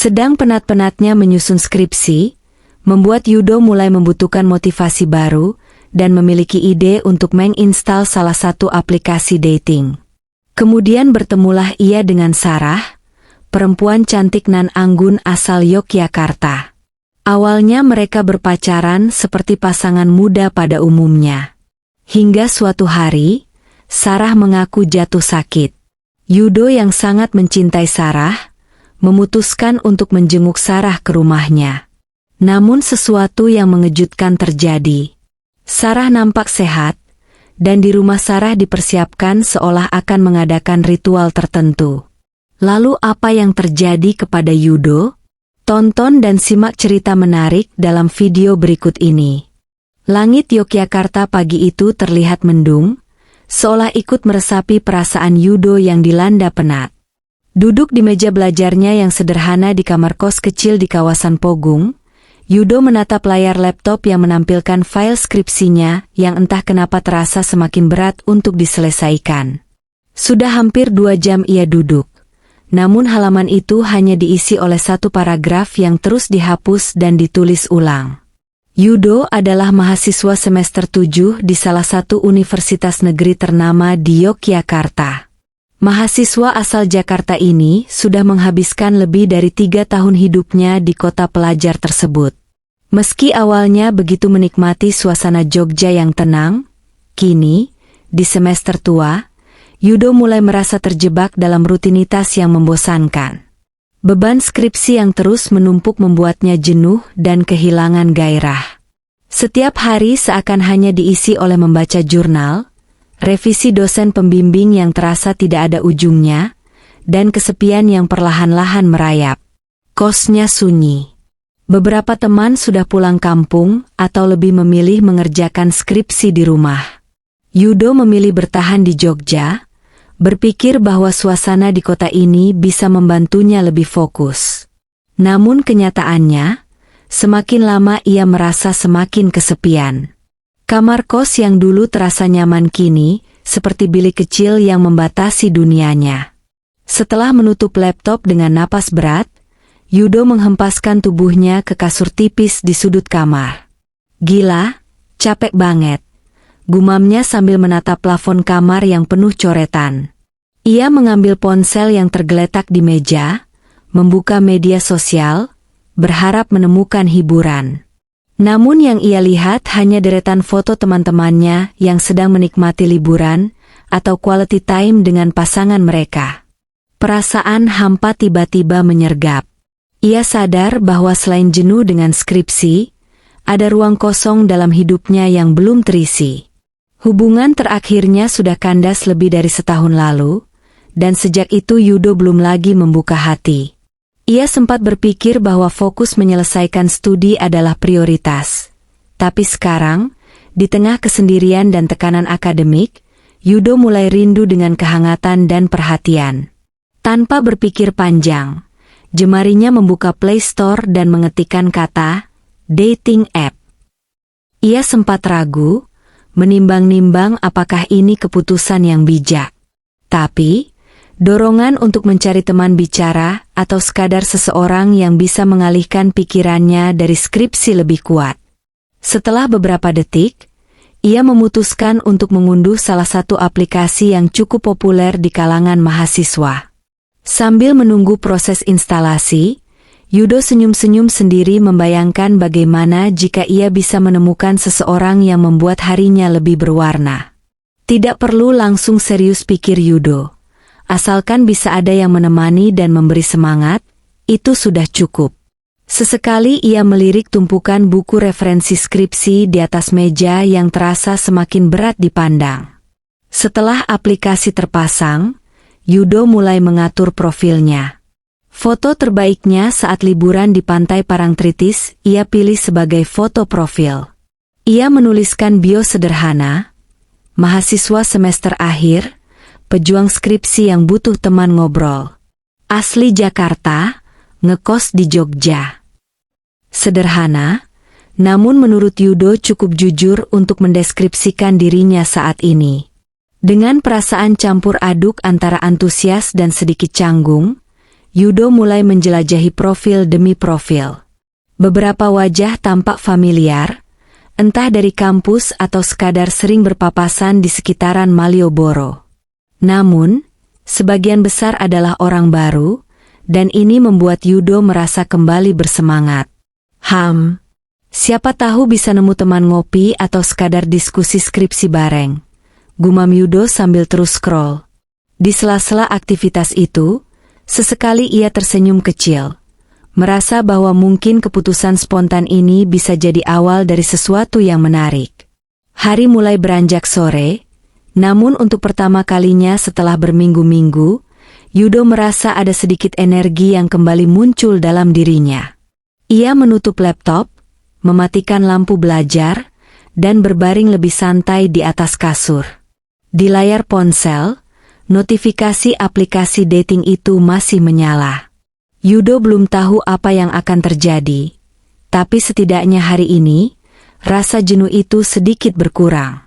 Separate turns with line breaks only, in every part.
Sedang penat-penatnya menyusun skripsi, membuat Yudo mulai membutuhkan motivasi baru dan memiliki ide untuk menginstal salah satu aplikasi dating. Kemudian bertemulah ia dengan Sarah, perempuan cantik nan anggun asal Yogyakarta. Awalnya mereka berpacaran seperti pasangan muda pada umumnya. Hingga suatu hari, Sarah mengaku jatuh sakit. Yudo yang sangat mencintai Sarah, memutuskan untuk menjenguk Sarah ke rumahnya. Namun sesuatu yang mengejutkan terjadi. Sarah nampak sehat, dan di rumah Sarah dipersiapkan seolah akan mengadakan ritual tertentu. Lalu apa yang terjadi kepada Yudo? Tonton dan simak cerita menarik dalam video berikut ini. Langit Yogyakarta pagi itu terlihat mendung, seolah ikut meresapi perasaan Yudo yang dilanda penat. Duduk di meja belajarnya yang sederhana di kamar kos kecil di kawasan Pogung, Yudo menatap layar laptop yang menampilkan file skripsinya yang entah kenapa terasa semakin berat untuk diselesaikan. Sudah hampir 2 jam ia duduk. Namun halaman itu hanya diisi oleh satu paragraf yang terus dihapus dan ditulis ulang. Yudo adalah mahasiswa semester 7 di salah satu universitas negeri ternama di Yogyakarta. Mahasiswa asal Jakarta ini sudah menghabiskan lebih dari 3 tahun hidupnya di kota pelajar tersebut. Meski awalnya begitu menikmati suasana Jogja yang tenang, kini, di semester tua, Yudo mulai merasa terjebak dalam rutinitas yang membosankan. Beban skripsi yang terus menumpuk membuatnya jenuh dan kehilangan gairah. Setiap hari seakan hanya diisi oleh membaca jurnal, revisi dosen pembimbing yang terasa tidak ada ujungnya, dan kesepian yang perlahan-lahan merayap. Kosnya sunyi. Beberapa teman sudah pulang kampung atau lebih memilih mengerjakan skripsi di rumah. Yudo memilih bertahan di Jogja, berpikir bahwa suasana di kota ini bisa membantunya lebih fokus. Namun kenyataannya, semakin lama ia merasa semakin kesepian. Kamar kos yang dulu terasa nyaman kini, seperti bilik kecil yang membatasi dunianya. Setelah menutup laptop dengan napas berat, Yudo menghempaskan tubuhnya ke kasur tipis di sudut kamar. Gila, capek banget, gumamnya sambil menatap plafon kamar yang penuh coretan. Ia mengambil ponsel yang tergeletak di meja, membuka media sosial, berharap menemukan hiburan. Namun yang ia lihat hanya deretan foto teman-temannya yang sedang menikmati liburan atau quality time dengan pasangan mereka. Perasaan hampa tiba-tiba menyergap. Ia sadar bahwa selain jenuh dengan skripsi, ada ruang kosong dalam hidupnya yang belum terisi. Hubungan terakhirnya sudah kandas lebih dari setahun lalu, dan sejak itu Yudo belum lagi membuka hati. Ia sempat berpikir bahwa fokus menyelesaikan studi adalah prioritas. Tapi sekarang, di tengah kesendirian dan tekanan akademik, Yudo mulai rindu dengan kehangatan dan perhatian. Tanpa berpikir panjang, jemarinya membuka Play Store dan mengetikkan kata dating app. Ia sempat ragu, menimbang-nimbang apakah ini keputusan yang bijak. Tapi dorongan untuk mencari teman bicara atau sekadar seseorang yang bisa mengalihkan pikirannya dari skripsi lebih kuat. Setelah beberapa detik, ia memutuskan untuk mengunduh salah satu aplikasi yang cukup populer di kalangan mahasiswa. Sambil menunggu proses instalasi, Yudo senyum-senyum sendiri membayangkan bagaimana jika ia bisa menemukan seseorang yang membuat harinya lebih berwarna. Tidak perlu langsung serius, pikir Yudo. Asalkan bisa ada yang menemani dan memberi semangat, itu sudah cukup. Sesekali ia melirik tumpukan buku referensi skripsi di atas meja yang terasa semakin berat dipandang. Setelah aplikasi terpasang, Yudo mulai mengatur profilnya. Foto terbaiknya saat liburan di pantai Parangtritis ia pilih sebagai foto profil. Ia menuliskan bio sederhana, mahasiswa semester akhir, pejuang skripsi yang butuh teman ngobrol. Asli Jakarta, ngekos di Jogja. Sederhana, namun menurut Yudo cukup jujur untuk mendeskripsikan dirinya saat ini. Dengan perasaan campur aduk antara antusias dan sedikit canggung, Yudo mulai menjelajahi profil demi profil. Beberapa wajah tampak familiar, entah dari kampus atau sekadar sering berpapasan di sekitaran Malioboro. Namun, sebagian besar adalah orang baru, dan ini membuat Yudo merasa kembali bersemangat. Siapa tahu bisa nemu teman ngopi atau sekadar diskusi skripsi bareng. Gumam Yudo sambil terus scroll. Di sela-sela aktivitas itu, sesekali ia tersenyum kecil. Merasa bahwa mungkin keputusan spontan ini bisa jadi awal dari sesuatu yang menarik. Hari mulai beranjak sore, namun untuk pertama kalinya setelah berminggu-minggu, Yudo merasa ada sedikit energi yang kembali muncul dalam dirinya. Ia menutup laptop, mematikan lampu belajar, dan berbaring lebih santai di atas kasur. Di layar ponsel, notifikasi aplikasi dating itu masih menyala. Yudo belum tahu apa yang akan terjadi, tapi setidaknya hari ini, rasa jenuh itu sedikit berkurang.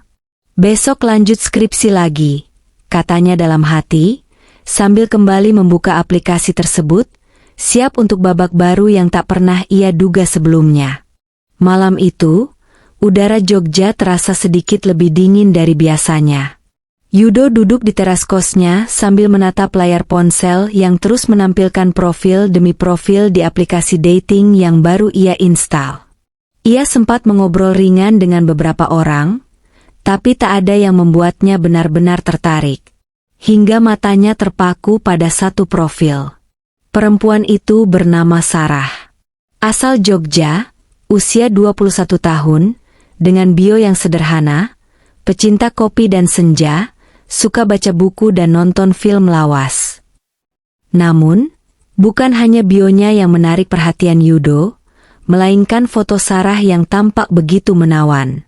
Besok lanjut skripsi lagi, katanya dalam hati, sambil kembali membuka aplikasi tersebut, siap untuk babak baru yang tak pernah ia duga sebelumnya. Malam itu, udara Jogja terasa sedikit lebih dingin dari biasanya. Yudo duduk di teras kosnya sambil menatap layar ponsel yang terus menampilkan profil demi profil di aplikasi dating yang baru ia install. Ia sempat mengobrol ringan dengan beberapa orang, tapi tak ada yang membuatnya benar-benar tertarik. Hingga matanya terpaku pada satu profil. Perempuan itu bernama Sarah. Asal Jogja, usia 21 tahun, dengan bio yang sederhana, pecinta kopi dan senja, suka baca buku dan nonton film lawas. Namun, bukan hanya bionya yang menarik perhatian Yudo, melainkan foto Sarah yang tampak begitu menawan.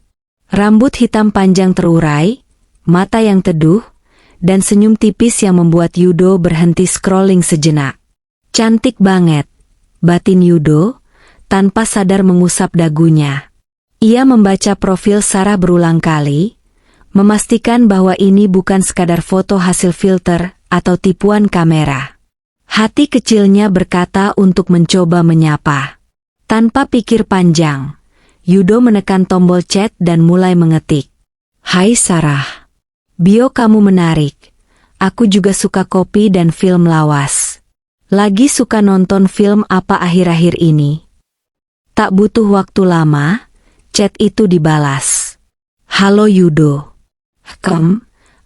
Rambut hitam panjang terurai, mata yang teduh, dan senyum tipis yang membuat Yudo berhenti scrolling sejenak. Cantik banget, batin Yudo, tanpa sadar mengusap dagunya. Ia membaca profil Sarah berulang kali, memastikan bahwa ini bukan sekadar foto hasil filter atau tipuan kamera. Hati kecilnya berkata untuk mencoba menyapa. Tanpa pikir panjang, Yudo menekan tombol chat dan mulai mengetik. Hai Sarah. Bio kamu menarik. Aku juga suka kopi dan film lawas. Lagi suka nonton film apa akhir-akhir ini? Tak butuh waktu lama, chat itu dibalas. Halo Yudo.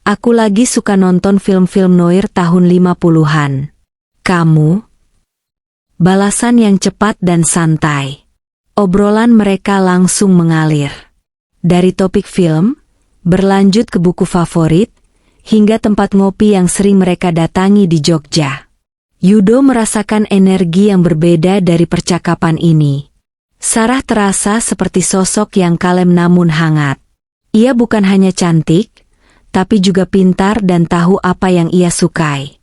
Aku lagi suka nonton film-film noir tahun 50-an. Kamu? Balasan yang cepat dan santai. Obrolan mereka langsung mengalir. Dari topik film, berlanjut ke buku favorit, hingga tempat ngopi yang sering mereka datangi di Jogja. Yudo merasakan energi yang berbeda dari percakapan ini. Sarah terasa seperti sosok yang kalem namun hangat. Ia bukan hanya cantik, tapi juga pintar dan tahu apa yang ia sukai.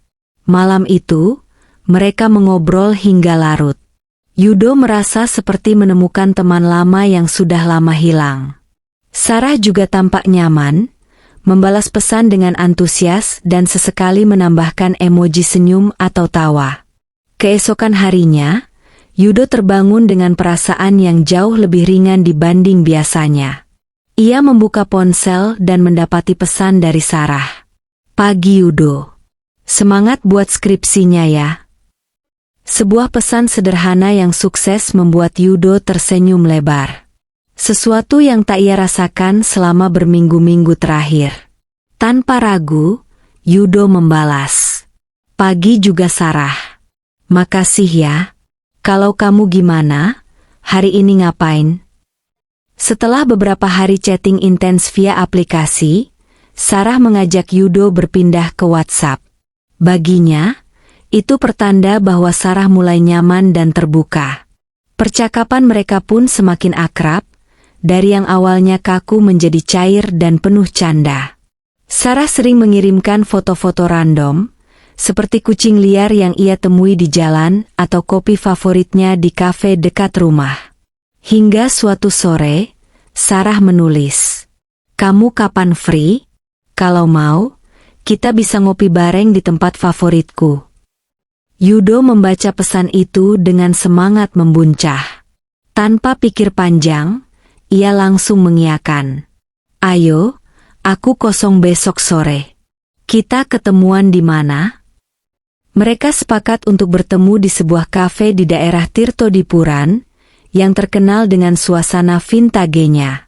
Malam itu, mereka mengobrol hingga larut. Yudo merasa seperti menemukan teman lama yang sudah lama hilang. Sarah juga tampak nyaman, membalas pesan dengan antusias dan sesekali menambahkan emoji senyum atau tawa. Keesokan harinya, Yudo terbangun dengan perasaan yang jauh lebih ringan dibanding biasanya. Ia membuka ponsel dan mendapati pesan dari Sarah. Pagi Yudo. Semangat buat skripsinya ya. Sebuah pesan sederhana yang sukses membuat Yudo tersenyum lebar. Sesuatu yang tak ia rasakan selama berminggu-minggu terakhir. Tanpa ragu, Yudo membalas. Pagi juga Sarah. Makasih ya. Kalau kamu gimana? Hari ini ngapain? Setelah beberapa hari chatting intens via aplikasi, Sarah mengajak Yudo berpindah ke WhatsApp. Baginya, itu pertanda bahwa Sarah mulai nyaman dan terbuka. Percakapan mereka pun semakin akrab, dari yang awalnya kaku menjadi cair dan penuh canda. Sarah sering mengirimkan foto-foto random, seperti kucing liar yang ia temui di jalan atau kopi favoritnya di kafe dekat rumah. Hingga suatu sore, Sarah menulis, "Kamu kapan free? Kalau mau, kita bisa ngopi bareng di tempat favoritku." Yudo membaca pesan itu dengan semangat membuncah. Tanpa pikir panjang, ia langsung mengiyakan. Ayo, aku kosong besok sore. Kita ketemuan di mana? Mereka sepakat untuk bertemu di sebuah kafe di daerah Tirtodipuran, yang terkenal dengan suasana vintage-nya.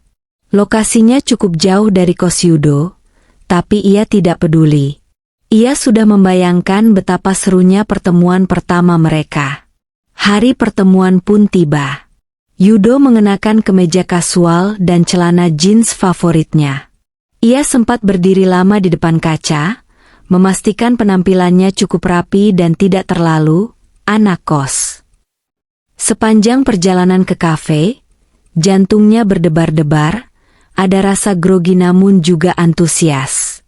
Lokasinya cukup jauh dari kos Yudo, tapi ia tidak peduli. Ia sudah membayangkan betapa serunya pertemuan pertama mereka. Hari pertemuan pun tiba. Yudo mengenakan kemeja kasual dan celana jeans favoritnya. Ia sempat berdiri lama di depan kaca, memastikan penampilannya cukup rapi dan tidak terlalu anak kos. Sepanjang perjalanan ke kafe, jantungnya berdebar-debar, ada rasa grogi namun juga antusias.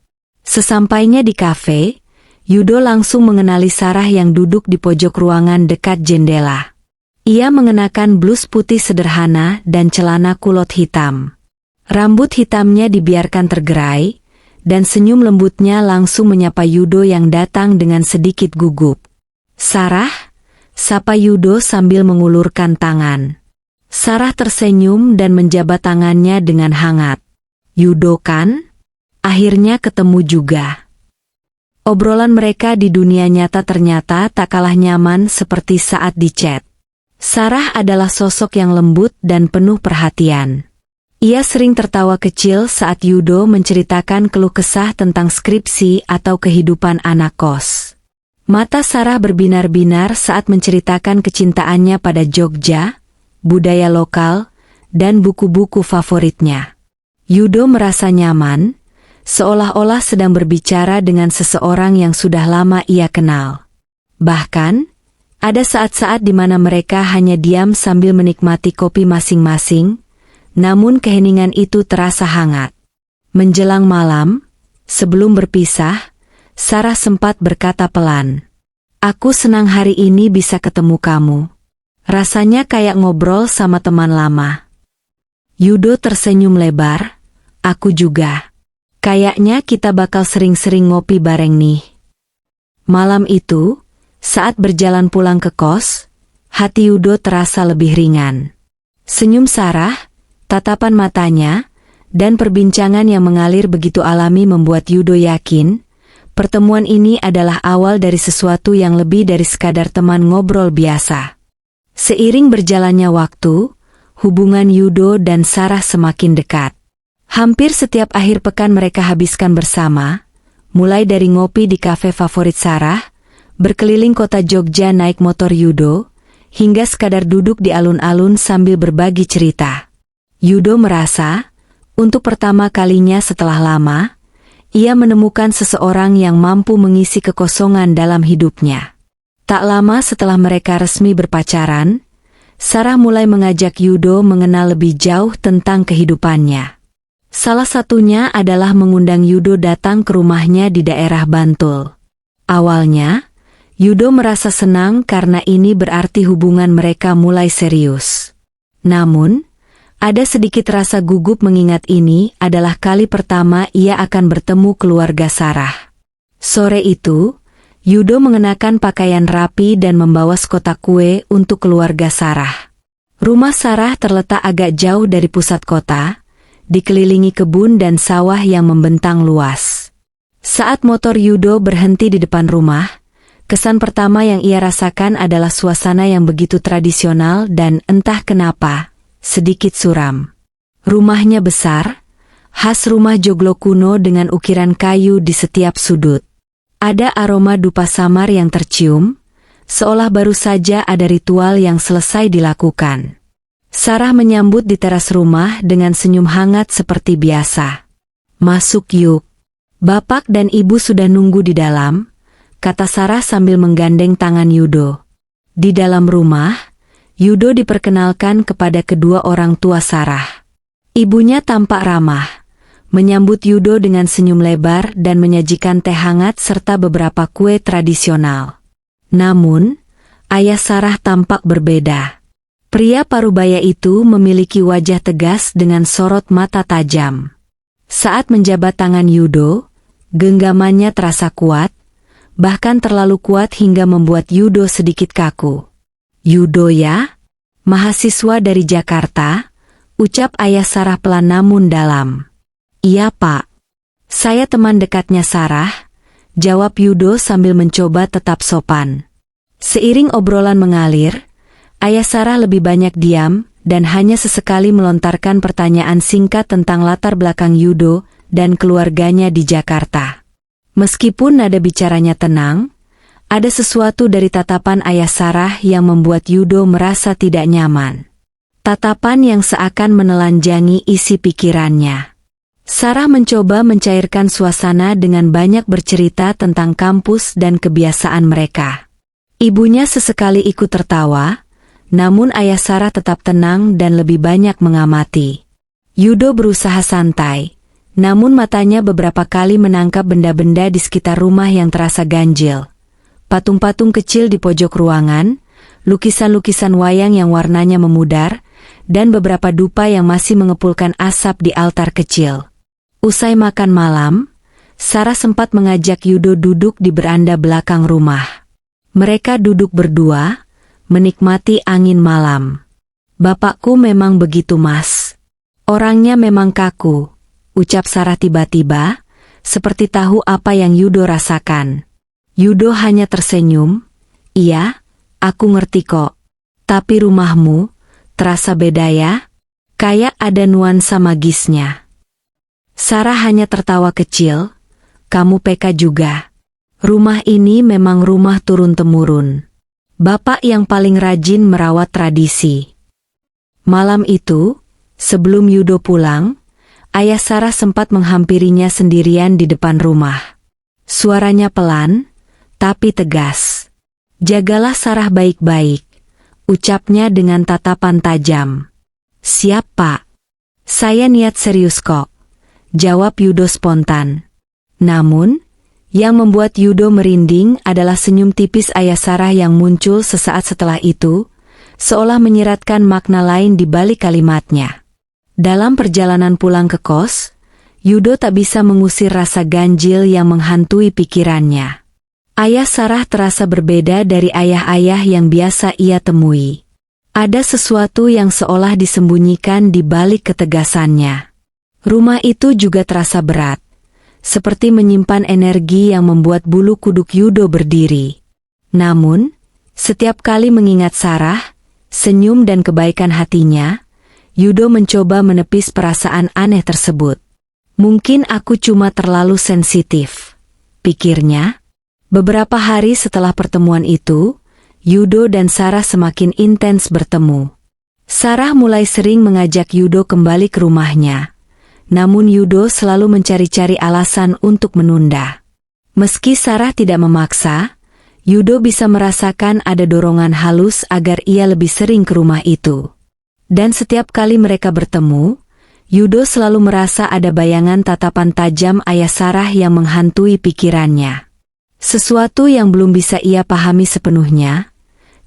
Sesampainya di kafe, Yudo langsung mengenali Sarah yang duduk di pojok ruangan dekat jendela. Ia mengenakan blus putih sederhana dan celana kulot hitam. Rambut hitamnya dibiarkan tergerai, dan senyum lembutnya langsung menyapa Yudo yang datang dengan sedikit gugup. Sarah, sapa Yudo sambil mengulurkan tangan. Sarah tersenyum dan menjabat tangannya dengan hangat. Yudo kan? Akhirnya ketemu juga. Obrolan mereka di dunia nyata ternyata tak kalah nyaman seperti saat di chat. Sarah adalah sosok yang lembut dan penuh perhatian. Ia sering tertawa kecil saat Yudo menceritakan keluh kesah tentang skripsi atau kehidupan anak kos. Mata Sarah berbinar-binar saat menceritakan kecintaannya pada Jogja, budaya lokal, dan buku-buku favoritnya. Yudo merasa nyaman, seolah-olah sedang berbicara dengan seseorang yang sudah lama ia kenal. Bahkan, ada saat-saat di mana mereka hanya diam sambil menikmati kopi masing-masing, namun keheningan itu terasa hangat. Menjelang malam, sebelum berpisah, Sarah sempat berkata pelan, "Aku senang hari ini bisa ketemu kamu. Rasanya kayak ngobrol sama teman lama." Yudo tersenyum lebar, "Aku juga. Kayaknya kita bakal sering-sering ngopi bareng nih." Malam itu, saat berjalan pulang ke kos, hati Yudo terasa lebih ringan. Senyum Sarah, tatapan matanya, dan perbincangan yang mengalir begitu alami membuat Yudo yakin, pertemuan ini adalah awal dari sesuatu yang lebih dari sekadar teman ngobrol biasa. Seiring berjalannya waktu, hubungan Yudo dan Sarah semakin dekat. Hampir setiap akhir pekan mereka habiskan bersama, mulai dari ngopi di kafe favorit Sarah, berkeliling kota Jogja naik motor Yudo, hingga sekadar duduk di alun-alun sambil berbagi cerita. Yudo merasa, untuk pertama kalinya setelah lama, ia menemukan seseorang yang mampu mengisi kekosongan dalam hidupnya. Tak lama setelah mereka resmi berpacaran, Sarah mulai mengajak Yudo mengenal lebih jauh tentang kehidupannya. Salah satunya adalah mengundang Yudo datang ke rumahnya di daerah Bantul. Awalnya, Yudo merasa senang karena ini berarti hubungan mereka mulai serius. Namun, ada sedikit rasa gugup mengingat ini adalah kali pertama ia akan bertemu keluarga Sarah. Sore itu, Yudo mengenakan pakaian rapi dan membawa sekotak kue untuk keluarga Sarah. Rumah Sarah terletak agak jauh dari pusat kota, dikelilingi kebun dan sawah yang membentang luas. Saat motor Yudo berhenti di depan rumah, kesan pertama yang ia rasakan adalah suasana yang begitu tradisional dan entah kenapa, sedikit suram. Rumahnya besar, khas rumah joglo kuno dengan ukiran kayu di setiap sudut. Ada aroma dupa samar yang tercium, seolah baru saja ada ritual yang selesai dilakukan. Sarah menyambut di teras rumah dengan senyum hangat seperti biasa. "Masuk yuk. Bapak dan ibu sudah nunggu di dalam," kata Sarah sambil menggandeng tangan Yudo. Di dalam rumah, Yudo diperkenalkan kepada kedua orang tua Sarah. Ibunya tampak ramah, menyambut Yudo dengan senyum lebar dan menyajikan teh hangat serta beberapa kue tradisional. Namun, ayah Sarah tampak berbeda. Pria parubaya itu memiliki wajah tegas dengan sorot mata tajam. Saat menjabat tangan Yudo, genggamannya terasa kuat, bahkan terlalu kuat hingga membuat Yudo sedikit kaku. "Yudo ya? Mahasiswa dari Jakarta?" ucap ayah Sarah pelan namun dalam. "Iya Pak. Saya teman dekatnya Sarah," jawab Yudo sambil mencoba tetap sopan. Seiring obrolan mengalir, ayah Sarah lebih banyak diam dan hanya sesekali melontarkan pertanyaan singkat tentang latar belakang Yudo dan keluarganya di Jakarta. Meskipun nada bicaranya tenang, ada sesuatu dari tatapan ayah Sarah yang membuat Yudo merasa tidak nyaman. Tatapan yang seakan menelanjangi isi pikirannya. Sarah mencoba mencairkan suasana dengan banyak bercerita tentang kampus dan kebiasaan mereka. Ibunya sesekali ikut tertawa, namun ayah Sarah tetap tenang dan lebih banyak mengamati. Yudo berusaha santai, namun matanya beberapa kali menangkap benda-benda di sekitar rumah yang terasa ganjil. Patung-patung kecil di pojok ruangan, lukisan-lukisan wayang yang warnanya memudar, dan beberapa dupa yang masih mengepulkan asap di altar kecil. Usai makan malam, Sarah sempat mengajak Yudo duduk di beranda belakang rumah. Mereka duduk berdua, menikmati angin malam. "Bapakku memang begitu Mas. Orangnya memang kaku," ucap Sarah tiba-tiba, seperti tahu apa yang Yudo rasakan. Yudo hanya tersenyum. "Iya, aku ngerti kok. Tapi rumahmu terasa beda ya? Kayak ada nuansa magisnya." Sarah hanya tertawa kecil. "Kamu PK juga. Rumah ini memang rumah turun-temurun. Bapak yang paling rajin merawat tradisi." Malam itu, sebelum Yudo pulang, ayah Sarah sempat menghampirinya sendirian di depan rumah. Suaranya pelan, tapi tegas. "Jagalah Sarah baik-baik," ucapnya dengan tatapan tajam. "Siap Pak. Saya niat serius kok," jawab Yudo spontan. Namun, yang membuat Yudo merinding adalah senyum tipis ayah Sarah yang muncul sesaat setelah itu, seolah menyiratkan makna lain di balik kalimatnya. Dalam perjalanan pulang ke kos, Yudo tak bisa mengusir rasa ganjil yang menghantui pikirannya. Ayah Sarah terasa berbeda dari ayah-ayah yang biasa ia temui. Ada sesuatu yang seolah disembunyikan di balik ketegasannya. Rumah itu juga terasa berat, seperti menyimpan energi yang membuat bulu kuduk Yudo berdiri. Namun, setiap kali mengingat Sarah, senyum dan kebaikan hatinya, Yudo mencoba menepis perasaan aneh tersebut. "Mungkin aku cuma terlalu sensitif," pikirnya. Beberapa hari setelah pertemuan itu, Yudo dan Sarah semakin intens bertemu. Sarah mulai sering mengajak Yudo kembali ke rumahnya. Namun Yudo selalu mencari-cari alasan untuk menunda. Meski Sarah tidak memaksa, Yudo bisa merasakan ada dorongan halus agar ia lebih sering ke rumah itu. Dan setiap kali mereka bertemu, Yudo selalu merasa ada bayangan tatapan tajam ayah Sarah yang menghantui pikirannya. Sesuatu yang belum bisa ia pahami sepenuhnya,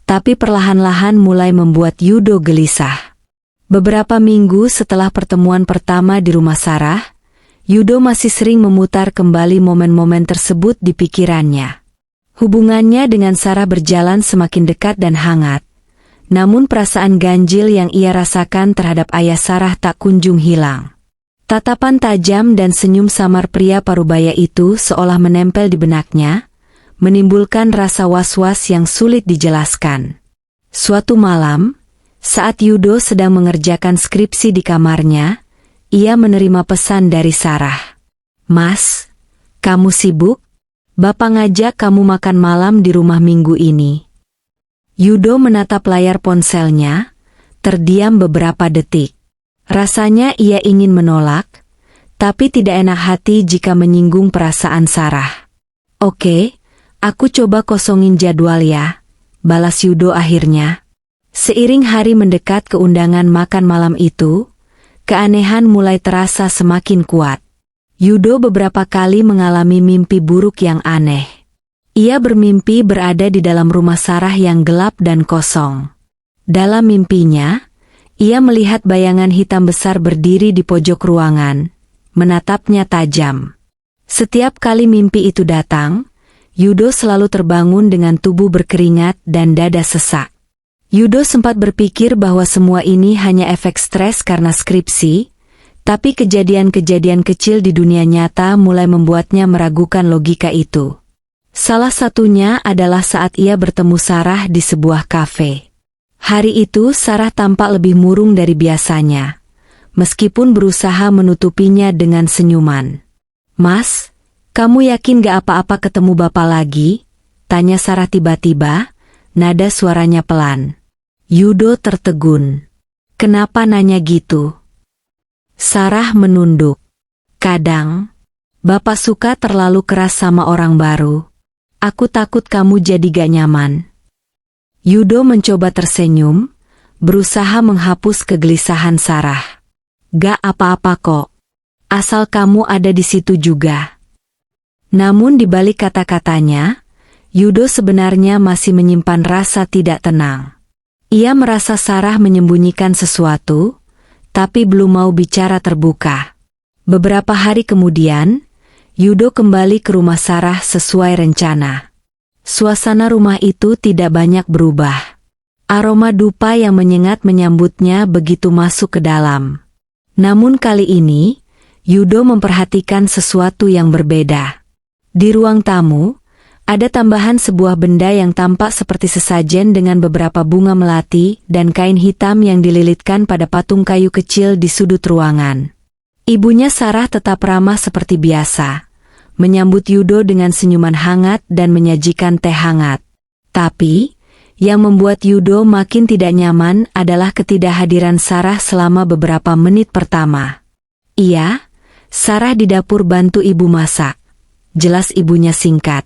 tapi perlahan-lahan mulai membuat Yudo gelisah. Beberapa minggu setelah pertemuan pertama di rumah Sarah, Yudo masih sering memutar kembali momen-momen tersebut di pikirannya. Hubungannya dengan Sarah berjalan semakin dekat dan hangat, namun perasaan ganjil yang ia rasakan terhadap ayah Sarah tak kunjung hilang. Tatapan tajam dan senyum samar pria parubaya itu seolah menempel di benaknya, menimbulkan rasa was-was yang sulit dijelaskan. Suatu malam, saat Yudo sedang mengerjakan skripsi di kamarnya, ia menerima pesan dari Sarah. "Mas, kamu sibuk? Bapak ngajak kamu makan malam di rumah minggu ini." Yudo menatap layar ponselnya, terdiam beberapa detik. Rasanya ia ingin menolak, tapi tidak enak hati jika menyinggung perasaan Sarah. "Oke, aku coba kosongin jadwal ya," balas Yudo akhirnya. Seiring hari mendekat ke undangan makan malam itu, keanehan mulai terasa semakin kuat. Yudo beberapa kali mengalami mimpi buruk yang aneh. Ia bermimpi berada di dalam rumah Sarah yang gelap dan kosong. Dalam mimpinya, ia melihat bayangan hitam besar berdiri di pojok ruangan, menatapnya tajam. Setiap kali mimpi itu datang, Yudo selalu terbangun dengan tubuh berkeringat dan dada sesak. Yudo sempat berpikir bahwa semua ini hanya efek stres karena skripsi, tapi kejadian-kejadian kecil di dunia nyata mulai membuatnya meragukan logika itu. Salah satunya adalah saat ia bertemu Sarah di sebuah kafe. Hari itu Sarah tampak lebih murung dari biasanya, meskipun berusaha menutupinya dengan senyuman. "Mas, kamu yakin gak apa-apa ketemu Bapak lagi?" tanya Sarah tiba-tiba, nada suaranya pelan. Yudo tertegun. "Kenapa nanya gitu?" Sarah menunduk. "Kadang, Bapak suka terlalu keras sama orang baru. Aku takut kamu jadi gak nyaman." Yudo mencoba tersenyum, berusaha menghapus kegelisahan Sarah. "Gak apa-apa kok. Asal kamu ada di situ juga." Namun di balik kata-katanya, Yudo sebenarnya masih menyimpan rasa tidak tenang. Ia merasa Sarah menyembunyikan sesuatu, tapi belum mau bicara terbuka. Beberapa hari kemudian, Yudo kembali ke rumah Sarah sesuai rencana. Suasana rumah itu tidak banyak berubah. Aroma dupa yang menyengat menyambutnya begitu masuk ke dalam. Namun kali ini, Yudo memperhatikan sesuatu yang berbeda. Di ruang tamu, ada tambahan sebuah benda yang tampak seperti sesajen dengan beberapa bunga melati dan kain hitam yang dililitkan pada patung kayu kecil di sudut ruangan. Ibunya Sarah tetap ramah seperti biasa, menyambut Yudo dengan senyuman hangat dan menyajikan teh hangat. Tapi, yang membuat Yudo makin tidak nyaman adalah ketidakhadiran Sarah selama beberapa menit pertama. Iya, Sarah di dapur bantu ibu masak. Jelas ibunya singkat.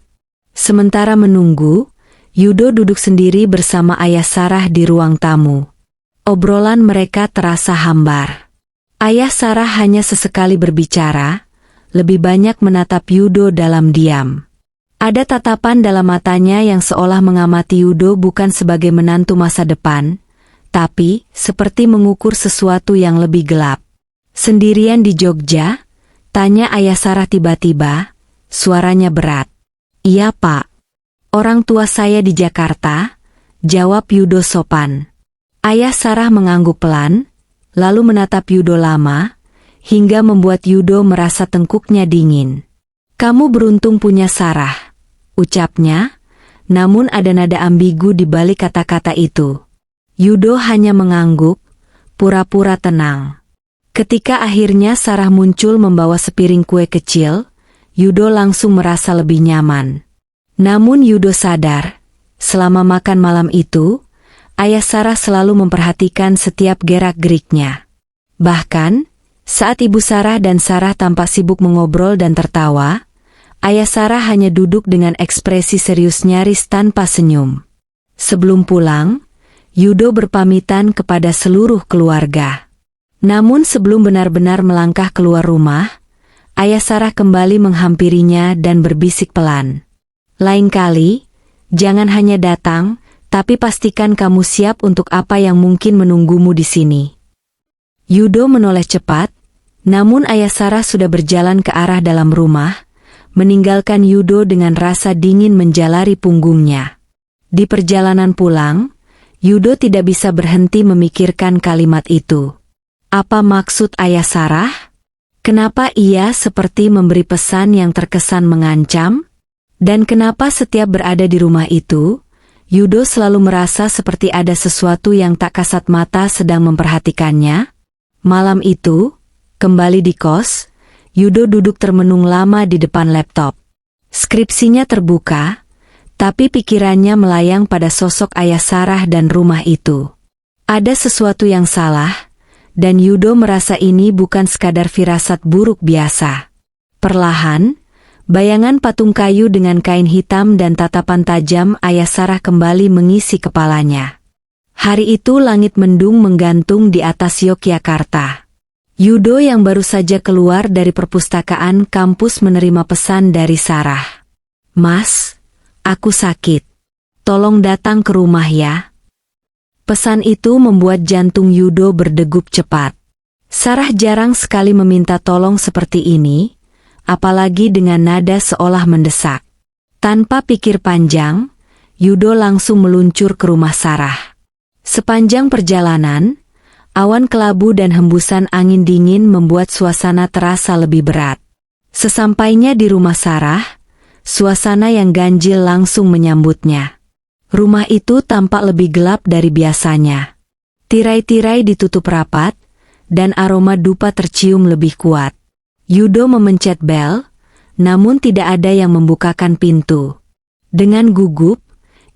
Sementara menunggu, Yudo duduk sendiri bersama ayah Sarah di ruang tamu. Obrolan mereka terasa hambar. Ayah Sarah hanya sesekali berbicara, lebih banyak menatap Yudo dalam diam. Ada tatapan dalam matanya yang seolah mengamati Yudo bukan sebagai menantu masa depan, tapi seperti mengukur sesuatu yang lebih gelap. "Sendirian di Jogja?" tanya ayah Sarah tiba-tiba. Suaranya berat. "Iya Pak. Orang tua saya di Jakarta," jawab Yudo sopan. Ayah Sarah mengangguk pelan, lalu menatap Yudo lama, hingga membuat Yudo merasa tengkuknya dingin. "Kamu beruntung punya Sarah," ucapnya, namun ada nada ambigu di balik kata-kata itu. Yudo hanya mengangguk, pura-pura tenang. Ketika akhirnya Sarah muncul membawa sepiring kue kecil, Yudo langsung merasa lebih nyaman. Namun Yudo sadar, selama makan malam itu, ayah Sarah selalu memperhatikan setiap gerak-geriknya. Bahkan, saat ibu Sarah dan Sarah tampak sibuk mengobrol dan tertawa, ayah Sarah hanya duduk dengan ekspresi serius nyaris tanpa senyum. Sebelum pulang, Yudo berpamitan kepada seluruh keluarga. Namun sebelum benar-benar melangkah keluar rumah, ayah Sarah kembali menghampirinya dan berbisik pelan. "Lain kali, jangan hanya datang, tapi pastikan kamu siap untuk apa yang mungkin menunggumu di sini." Yudo menoleh cepat, namun ayah Sarah sudah berjalan ke arah dalam rumah, meninggalkan Yudo dengan rasa dingin menjalari punggungnya. Di perjalanan pulang, Yudo tidak bisa berhenti memikirkan kalimat itu. Apa maksud ayah Sarah? Kenapa ia seperti memberi pesan yang terkesan mengancam? Dan kenapa setiap berada di rumah itu, Yudo selalu merasa seperti ada sesuatu yang tak kasat mata sedang memperhatikannya? Malam itu, kembali di kos, Yudo duduk termenung lama di depan laptop. Skripsinya terbuka, tapi pikirannya melayang pada sosok ayah Sarah dan rumah itu. Ada sesuatu yang salah, dan Yudo merasa ini bukan sekadar firasat buruk biasa. Perlahan, bayangan patung kayu dengan kain hitam dan tatapan tajam ayah Sarah kembali mengisi kepalanya. Hari itu langit mendung menggantung di atas Yogyakarta. Yudo yang baru saja keluar dari perpustakaan kampus menerima pesan dari Sarah. "Mas, aku sakit. Tolong datang ke rumah ya." Pesan itu membuat jantung Yudo berdegup cepat. Sarah jarang sekali meminta tolong seperti ini, apalagi dengan nada seolah mendesak. Tanpa pikir panjang, Yudo langsung meluncur ke rumah Sarah. Sepanjang perjalanan, awan kelabu dan hembusan angin dingin membuat suasana terasa lebih berat. Sesampainya di rumah Sarah, suasana yang ganjil langsung menyambutnya. Rumah itu tampak lebih gelap dari biasanya. Tirai-tirai ditutup rapat, dan aroma dupa tercium lebih kuat. Yudo memencet bel, namun tidak ada yang membukakan pintu. Dengan gugup,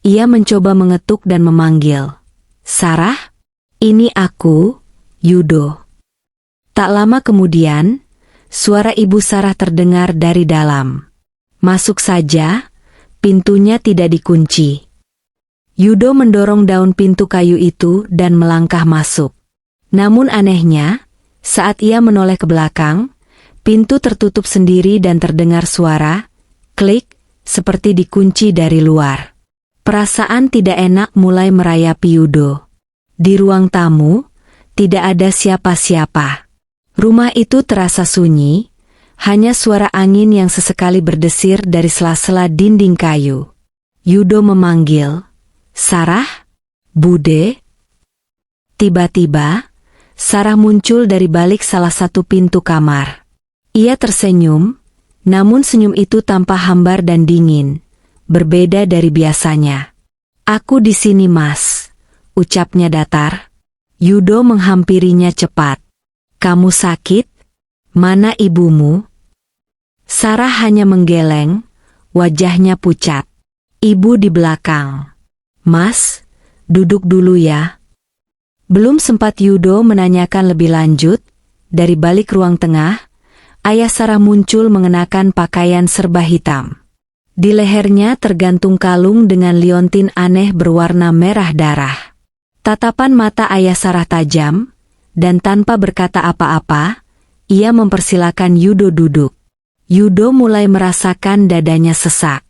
ia mencoba mengetuk dan memanggil, "Sarah? Ini aku, Yudo." Tak lama kemudian, suara ibu Sarah terdengar dari dalam. "Masuk saja, pintunya tidak dikunci." Yudo mendorong daun pintu kayu itu dan melangkah masuk. Namun anehnya, saat ia menoleh ke belakang, pintu tertutup sendiri dan terdengar suara, klik, seperti dikunci dari luar. Perasaan tidak enak mulai merayapi Yudo. Di ruang tamu, tidak ada siapa-siapa. Rumah itu terasa sunyi, hanya suara angin yang sesekali berdesir dari sela-sela dinding kayu. Yudo memanggil, "Sarah? Bude?" Tiba-tiba, Sarah muncul dari balik salah satu pintu kamar. Ia tersenyum, namun senyum itu tampak hambar dan dingin, berbeda dari biasanya. "Aku di sini, Mas," ucapnya datar. Yudo menghampirinya cepat. "Kamu sakit? Mana ibumu?" Sarah hanya menggeleng, wajahnya pucat. "Ibu di belakang." "Mas, duduk dulu ya." Belum sempat Yudo menanyakan lebih lanjut, dari balik ruang tengah, ayah Sarah muncul mengenakan pakaian serba hitam. Di lehernya tergantung kalung dengan liontin aneh berwarna merah darah. Tatapan mata ayah Sarah tajam, dan tanpa berkata apa-apa, ia mempersilakan Yudo duduk. Yudo mulai merasakan dadanya sesak.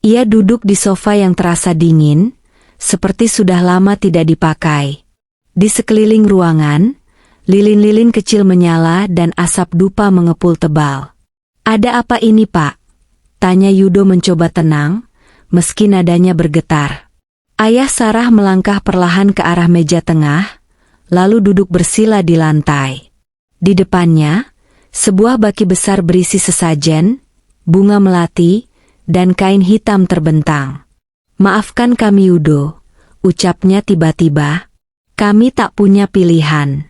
Ia duduk di sofa yang terasa dingin, seperti sudah lama tidak dipakai. Di sekeliling ruangan, lilin-lilin kecil menyala dan asap dupa mengepul tebal. "Ada apa ini, Pak?" tanya Yudo mencoba tenang, meski nadanya bergetar. Ayah Sarah melangkah perlahan ke arah meja tengah, lalu duduk bersila di lantai. Di depannya, sebuah baki besar berisi sesajen, bunga melati, dan kain hitam terbentang. "Maafkan kami Yudo," ucapnya tiba-tiba. "Kami tak punya pilihan."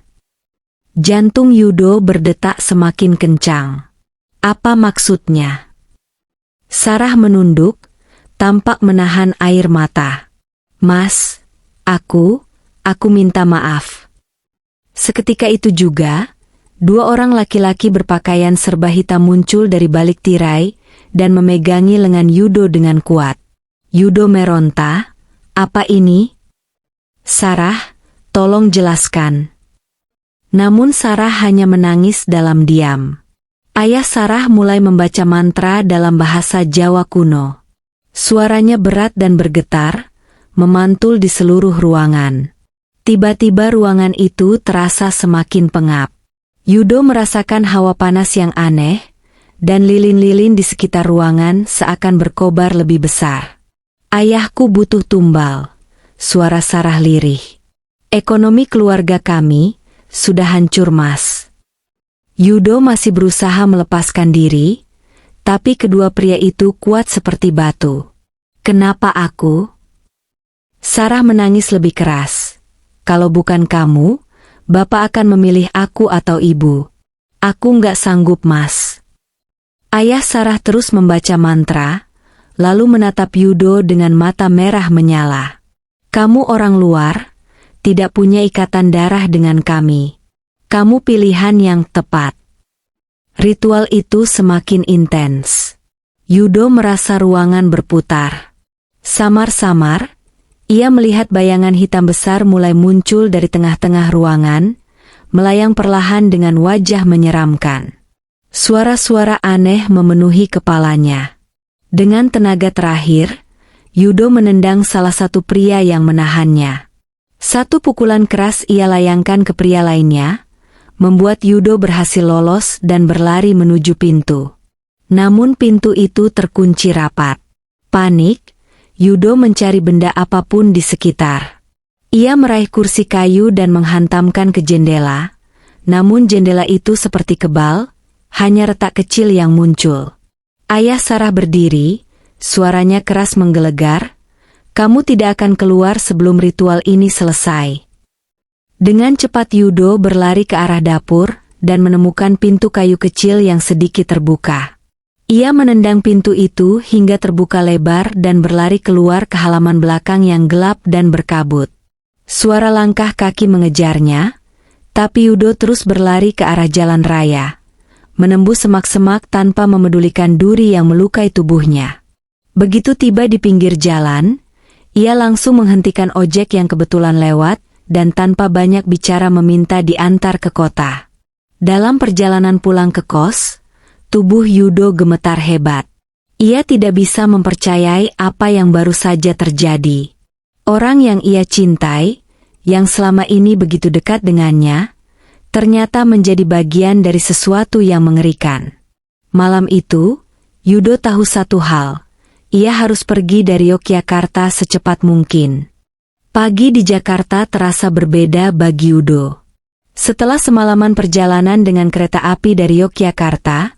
Jantung Yudo berdetak semakin kencang. Apa maksudnya? Sarah menunduk, tampak menahan air mata. "Mas, aku minta maaf." Seketika itu juga, dua orang laki-laki berpakaian serba hitam muncul dari balik tirai dan memegangi lengan Yudo dengan kuat. Yudo meronta, "Apa ini?" "Sarah, tolong jelaskan." Namun Sarah hanya menangis dalam diam. Ayah Sarah mulai membaca mantra dalam bahasa Jawa kuno. Suaranya berat dan bergetar, memantul di seluruh ruangan. Tiba-tiba ruangan itu terasa semakin pengap. Yudo merasakan hawa panas yang aneh, dan lilin-lilin di sekitar ruangan seakan berkobar lebih besar. "Ayahku butuh tumbal," suara Sarah lirih. "Ekonomi keluarga kami sudah hancur, Mas." Yudo masih berusaha melepaskan diri, tapi kedua pria itu kuat seperti batu. "Kenapa aku?" Sarah menangis lebih keras. "Kalau bukan kamu, Bapak akan memilih aku atau ibu." "Aku nggak sanggup, Mas." Ayah Sarah terus membaca mantra, lalu menatap Yudo dengan mata merah menyala. "Kamu orang luar, tidak punya ikatan darah dengan kami. Kamu pilihan yang tepat." Ritual itu semakin intens. Yudo merasa ruangan berputar. Samar-samar, ia melihat bayangan hitam besar mulai muncul dari tengah-tengah ruangan, melayang perlahan dengan wajah menyeramkan. Suara-suara aneh memenuhi kepalanya. Dengan tenaga terakhir, Yudo menendang salah satu pria yang menahannya. Satu pukulan keras ia layangkan ke pria lainnya, membuat Yudo berhasil lolos dan berlari menuju pintu. Namun pintu itu terkunci rapat. Panik, Yudo mencari benda apapun di sekitar. Ia meraih kursi kayu dan menghantamkan ke jendela, namun jendela itu seperti kebal, hanya retak kecil yang muncul. Ayah Sarah berdiri, suaranya keras menggelegar, "Kamu tidak akan keluar sebelum ritual ini selesai." Dengan cepat Yudo berlari ke arah dapur dan menemukan pintu kayu kecil yang sedikit terbuka. Ia menendang pintu itu hingga terbuka lebar dan berlari keluar ke halaman belakang yang gelap dan berkabut. Suara langkah kaki mengejarnya, tapi Yudo terus berlari ke arah jalan raya, menembus semak-semak tanpa memedulikan duri yang melukai tubuhnya. Begitu tiba di pinggir jalan, ia langsung menghentikan ojek yang kebetulan lewat dan tanpa banyak bicara meminta diantar ke kota. Dalam perjalanan pulang ke kos, tubuh Yudo gemetar hebat. Ia tidak bisa mempercayai apa yang baru saja terjadi. Orang yang ia cintai, yang selama ini begitu dekat dengannya, ternyata menjadi bagian dari sesuatu yang mengerikan. Malam itu, Yudo tahu satu hal. Ia harus pergi dari Yogyakarta secepat mungkin. Pagi di Jakarta terasa berbeda bagi Yudo. Setelah semalaman perjalanan dengan kereta api dari Yogyakarta,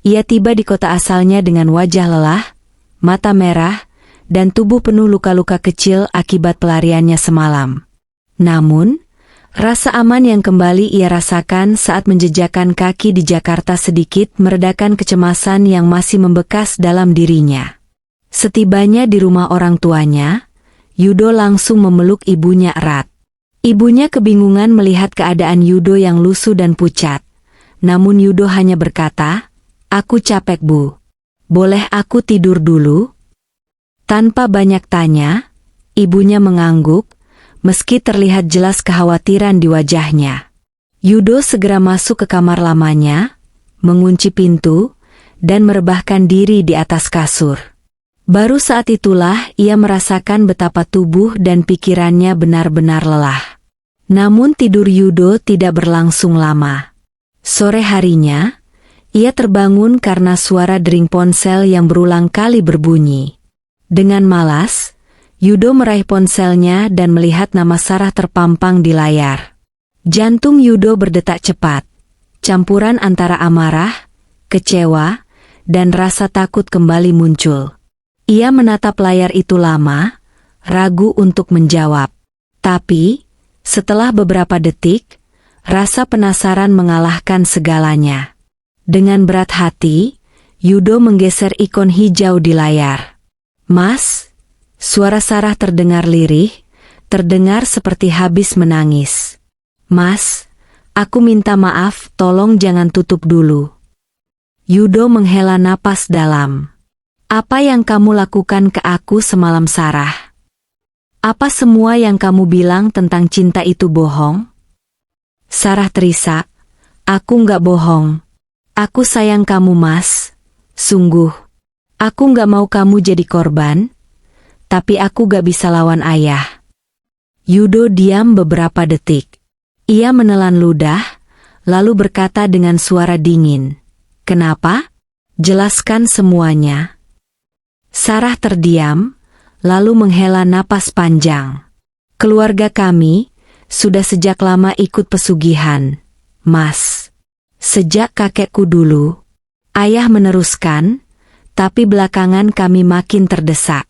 ia tiba di kota asalnya dengan wajah lelah, mata merah, dan tubuh penuh luka-luka kecil akibat pelariannya semalam. Namun, rasa aman yang kembali ia rasakan saat menjejakkan kaki di Jakarta sedikit meredakan kecemasan yang masih membekas dalam dirinya. Setibanya di rumah orang tuanya, Yudo langsung memeluk ibunya erat. Ibunya kebingungan melihat keadaan Yudo yang lusuh dan pucat. Namun Yudo hanya berkata, "Aku capek, Bu. Boleh aku tidur dulu?" Tanpa banyak tanya, ibunya mengangguk, meski terlihat jelas kekhawatiran di wajahnya. Yudo segera masuk ke kamar lamanya, mengunci pintu, dan merebahkan diri di atas kasur. Baru saat itulah ia merasakan betapa tubuh dan pikirannya benar-benar lelah. Namun tidur Yudo tidak berlangsung lama. Sore harinya, ia terbangun karena suara dering ponsel yang berulang kali berbunyi. Dengan malas, Yudo meraih ponselnya dan melihat nama Sarah terpampang di layar. Jantung Yudo berdetak cepat, campuran antara amarah, kecewa, dan rasa takut kembali muncul. Ia menatap layar itu lama, ragu untuk menjawab. Tapi, setelah beberapa detik, rasa penasaran mengalahkan segalanya. Dengan berat hati, Yudo menggeser ikon hijau di layar. "Mas," suara Sarah terdengar lirih, terdengar seperti habis menangis. "Mas, aku minta maaf, tolong jangan tutup dulu." Yudo menghela napas dalam. "Apa yang kamu lakukan ke aku semalam, Sarah? Apa semua yang kamu bilang tentang cinta itu bohong?" Sarah terisak, "Aku nggak bohong. Aku sayang kamu, Mas. Sungguh. Aku nggak mau kamu jadi korban. Tapi aku gak bisa lawan ayah." Yudo diam beberapa detik. Ia menelan ludah, lalu berkata dengan suara dingin, "Kenapa? Jelaskan semuanya." Sarah terdiam, lalu menghela napas panjang. "Keluarga kami sudah sejak lama ikut pesugihan, Mas. Sejak kakekku dulu." Ayah meneruskan, "Tapi belakangan kami makin terdesak.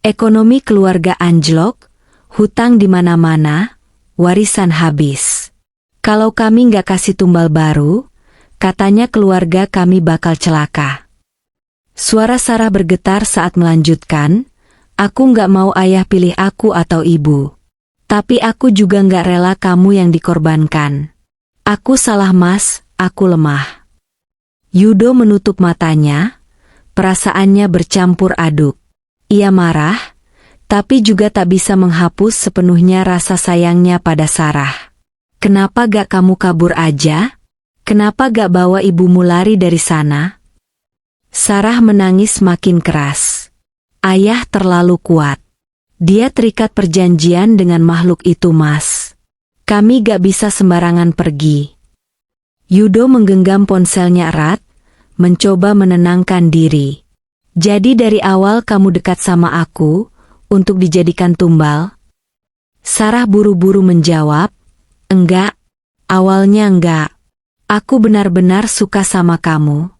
Ekonomi keluarga anjlok, hutang di mana-mana, warisan habis. Kalau kami nggak kasih tumbal baru, katanya keluarga kami bakal celaka." Suara Sarah bergetar saat melanjutkan, "Aku nggak mau ayah pilih aku atau ibu. Tapi aku juga nggak rela kamu yang dikorbankan. Aku salah, Mas, aku lemah." Yudo menutup matanya, perasaannya bercampur aduk. Ia marah, tapi juga tak bisa menghapus sepenuhnya rasa sayangnya pada Sarah. "Kenapa gak kamu kabur aja? Kenapa gak bawa ibumu lari dari sana?" Sarah menangis makin keras. "Ayah terlalu kuat. Dia terikat perjanjian dengan makhluk itu, Mas. Kami gak bisa sembarangan pergi." Yudo menggenggam ponselnya erat, mencoba menenangkan diri. Jadi dari awal kamu dekat sama aku, untuk dijadikan tumbal? Sarah buru-buru menjawab, enggak, awalnya enggak. Aku benar-benar suka sama kamu.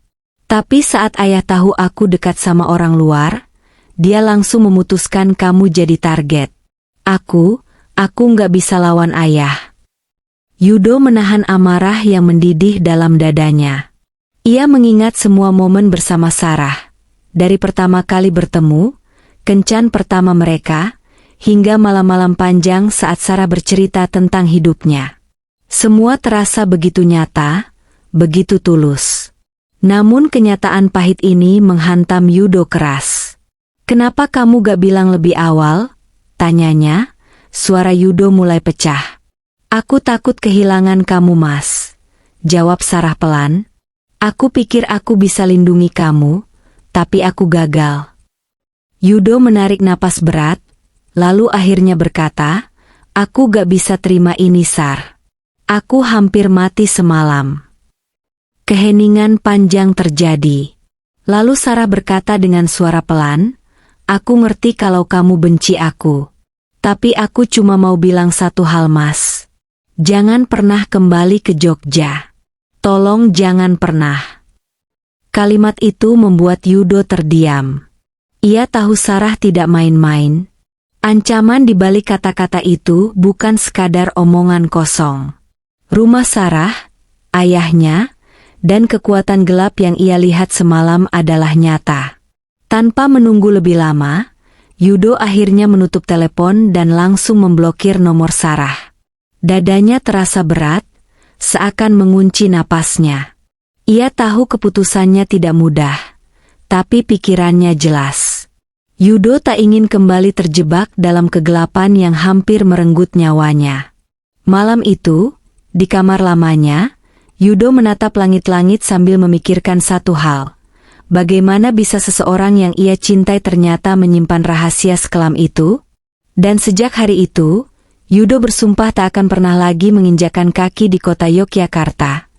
Tapi saat ayah tahu aku dekat sama orang luar, dia langsung memutuskan kamu jadi target. Aku enggak bisa lawan ayah. Yudo menahan amarah yang mendidih dalam dadanya. Ia mengingat semua momen bersama Sarah. Dari pertama kali bertemu, kencan pertama mereka, hingga malam-malam panjang saat Sarah bercerita tentang hidupnya. Semua terasa begitu nyata, begitu tulus. Namun kenyataan pahit ini menghantam Yudo keras. Kenapa kamu gak bilang lebih awal? Tanyanya, suara Yudo mulai pecah. Aku takut kehilangan kamu, Mas. Jawab Sarah pelan. Aku pikir aku bisa lindungi kamu, tapi aku gagal. Yudo menarik napas berat, lalu akhirnya berkata, aku gak bisa terima ini, Sar. Aku hampir mati semalam. Keheningan panjang terjadi. Lalu Sarah berkata dengan suara pelan, aku ngerti kalau kamu benci aku. Tapi aku cuma mau bilang satu hal, Mas. Jangan pernah kembali ke Jogja. Tolong jangan pernah. Kalimat itu membuat Yudo terdiam. Ia tahu Sarah tidak main-main. Ancaman di balik kata-kata itu bukan sekadar omongan kosong. Rumah Sarah, ayahnya, dan kekuatan gelap yang ia lihat semalam adalah nyata. Tanpa menunggu lebih lama, Yudo akhirnya menutup telepon dan langsung memblokir nomor Sarah. Dadanya terasa berat, seakan mengunci napasnya. Ia tahu keputusannya tidak mudah, tapi pikirannya jelas. Yudo tak ingin kembali terjebak dalam kegelapan yang hampir merenggut nyawanya. Malam itu, di kamar lamanya, Yudo menatap langit-langit sambil memikirkan satu hal. Bagaimana bisa seseorang yang ia cintai ternyata menyimpan rahasia sekelam itu? Dan sejak hari itu, Yudo bersumpah tak akan pernah lagi menginjakan kaki di kota Yogyakarta.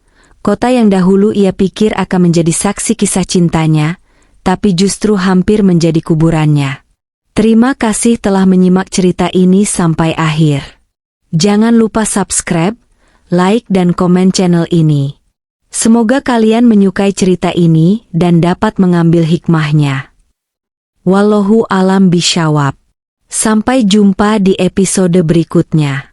Kota yang dahulu ia pikir akan menjadi saksi kisah cintanya, tapi justru hampir menjadi kuburannya. Terima kasih telah menyimak cerita ini sampai akhir. Jangan lupa subscribe, like dan komen channel ini. Semoga kalian menyukai cerita ini dan dapat mengambil hikmahnya. Wallahu alam bisyawab. Sampai jumpa di episode berikutnya.